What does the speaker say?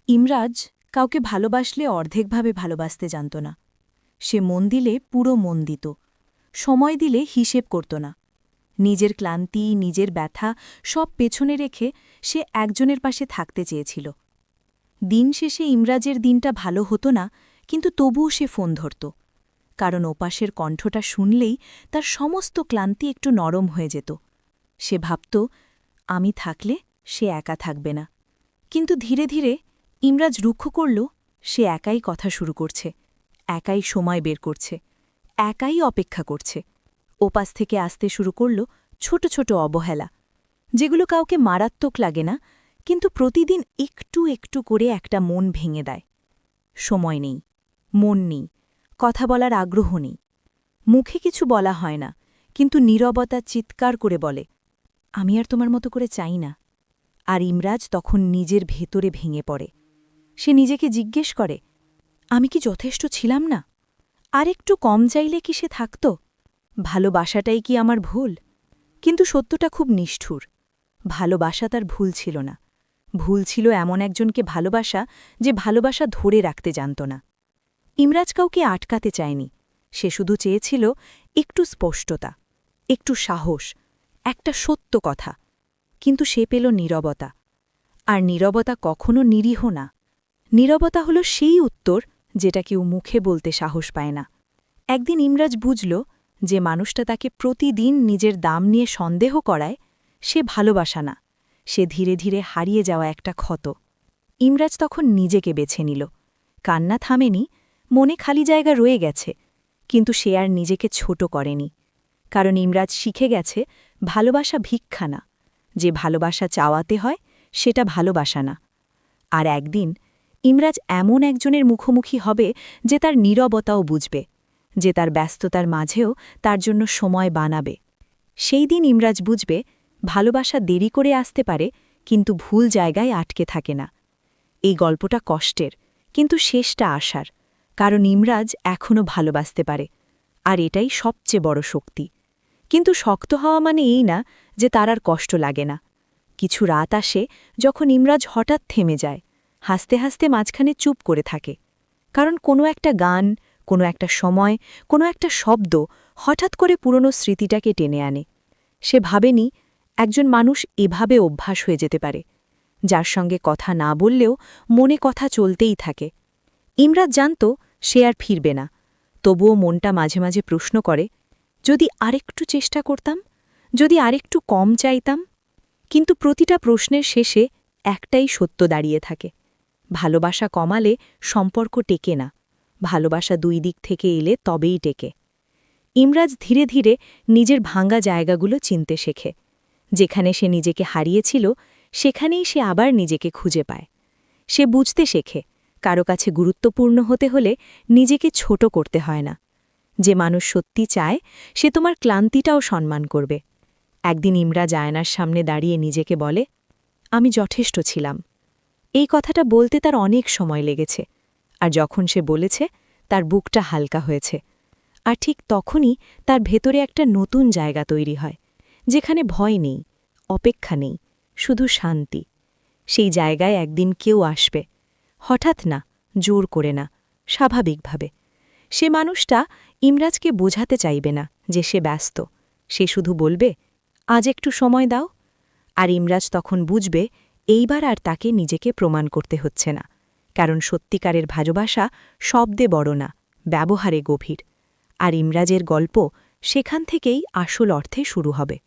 ইমরাজ কাউকে ভালোবাসলে অর্ধেকভাবে ভালোবাসতে জানত না। সে মন দিলে পুরো মন দিত, সময় দিলে হিসেব করত না। নিজের ক্লান্তি, নিজের ব্যথা সব পেছনে রেখে সে একজনের পাশে থাকতে চেয়েছিল। দিন শেষে ইমরাজের দিনটা ভালো হতো না, কিন্তু তবুও সে ফোন ধরত, কারণ ওপাশের কণ্ঠটা শুনলেই তার সমস্ত ক্লান্তি একটু নরম হয়ে যেত। সে ভাবত, আমি থাকলে সে একা থাকবে না। কিন্তু ধীরে ধীরে ইমরাজ রুক্ষ করল, সে একাই কথা শুরু করছে, একাই সময় বের করছে, একাই অপেক্ষা করছে। ওপাশ থেকে আসতে শুরু করল ছোট ছোট অবহেলা, যেগুলো কাউকে মারাত্মক লাগে না, কিন্তু প্রতিদিন একটু একটু করে একটা মন ভেঙে দেয়। সময় নেই, মন নেই, কথা বলার আগ্রহ নেই। মুখে কিছু বলা হয় না, কিন্তু নীরবতা চিৎকার করে বলে, আমি আর তোমার মতো করে চাই না। আর ইমরাজ তখন নিজের ভেতরে ভেঙে পড়ে। সে নিজেকে জিজ্ঞেস করে, আমি কি যথেষ্ট ছিলাম না? আর একটু কম চাইলে কি সে থাকত? ভালোবাসাটাই কি আমার ভুল? কিন্তু সত্যটা খুব নিষ্ঠুর। ভালোবাসা তার ভুল ছিল না। ভুল ছিল এমন একজনকে ভালোবাসা, যে ভালোবাসা ধরে রাখতে জানত না। ইমরাজ কাউকে আটকাতে চায়নি, সে শুধু চেয়েছিল একটু স্পষ্টতা, একটু সাহস, একটা সত্য কথা। কিন্তু সে পেল নীরবতা। আর নীরবতা কখনো নিরীহ না। নীরবতা হল সেই উত্তর যেটা কেউ মুখে বলতে সাহস পায় না। একদিন ইমরাজ বুঝল, যে মানুষটা তাকে প্রতিদিন নিজের দাম নিয়ে সন্দেহ করায়, সে ভালোবাসা না, সে ধীরে ধীরে হারিয়ে যাওয়া একটা ক্ষত। ইমরাজ তখন নিজেকে বেছে নিল। কান্না থামেনি, মনে খালি জায়গা রয়ে গেছে, কিন্তু সে আর নিজেকে ছোট করেনি। কারণ ইমরাজ শিখে গেছে, ভালোবাসা ভিক্ষা না, যে ভালোবাসা চাওয়াতে হয় সেটা ভালোবাসা না। আর একদিন ইমরাজ এমন একজনের মুখোমুখি হবে, যে তার নীরবতাও বুঝবে, যে তার ব্যস্ততার মাঝেও তার জন্য সময় বানাবে। সেই দিন ইমরাজ বুঝবে, ভালোবাসা দেরি করে আসতে পারে, কিন্তু ভুল জায়গায় আটকে থাকে না। এই গল্পটা কষ্টের, কিন্তু শেষটা আশার, কারণ ইমরাজ এখনও ভালোবাসতে পারে। আর এটাই সবচেয়ে বড় শক্তি। কিন্তু শক্ত হওয়া মানে এই না যে তার আর কষ্ট লাগে না। কিছু রাত আসে যখন ইমরাজ হঠাৎ থেমে যায়, হাসতে হাসতে মাঝখানে চুপ করে থাকে। কারণ কোনো একটা গান, কোনো একটা সময়, কোনো একটা শব্দ হঠাৎ করে পুরনো স্মৃতিটাকে টেনে আনে। সে ভাবেনি একজন মানুষ এভাবে অভ্যাস হয়ে যেতে পারে, যার সঙ্গে কথা না বললেও মনে কথা চলতেই থাকে। ইমরাজ জানত সে আর ফিরবে না, তবুও মনটা মাঝে মাঝে প্রশ্ন করে, যদি আরেকটু চেষ্টা করতাম, যদি আরেকটু কম চাইতাম। কিন্তু প্রতিটা প্রশ্নের শেষে একটাই সত্য দাঁড়িয়ে থাকে, ভালোবাসা কমালে সম্পর্ক টেকে না, ভালোবাসা দুই দিক থেকে এলে তবেই টেকে। ইমরাজ ধীরে ধীরে নিজের ভাঙা জায়গাগুলো চিনতে শেখে। যেখানে সে নিজেকে হারিয়েছিল, সেখানেই সে আবার নিজেকে খুঁজে পায়। সে বুঝতে শেখে, কারো কাছে গুরুত্বপূর্ণ হতে হলে নিজেকে ছোট করতে হয় না। যে মানুষ সত্যি চায়, সে তোমার ক্লান্তিটাও সম্মান করবে। একদিন ইমরাজ আয়নার সামনে দাঁড়িয়ে নিজেকে বলে, আমি যথেষ্ট ছিলাম। এই কথাটা বলতে তার অনেক সময় লেগেছে, আর যখন সে বলেছে, তার বুকটা হালকা হয়েছে। আর ঠিক তখনই তার ভেতরে একটা নতুন জায়গা তৈরি হয়, যেখানে ভয় নেই, অপেক্ষা নেই, শুধু শান্তি। সেই জায়গায় একদিন কেউ আসবে, হঠাৎ না, জোর করে না, স্বাভাবিকভাবে। সে মানুষটা ইমরাজকে বোঝাতে চাইবে না যে সে ব্যস্ত, সে শুধু বলবে, আজ একটু সময় দাও। আর ইমরাজ তখন বুঝবে, এইবার আর তাকে নিজেকে প্রমাণ করতে হচ্ছে না, কারণ সত্যিকারের ভালোবাসা শব্দে বড় না, ব্যবহারে গভীর। আর ইমরাজের গল্প সেখান থেকেই আসল অর্থে শুরু হবে।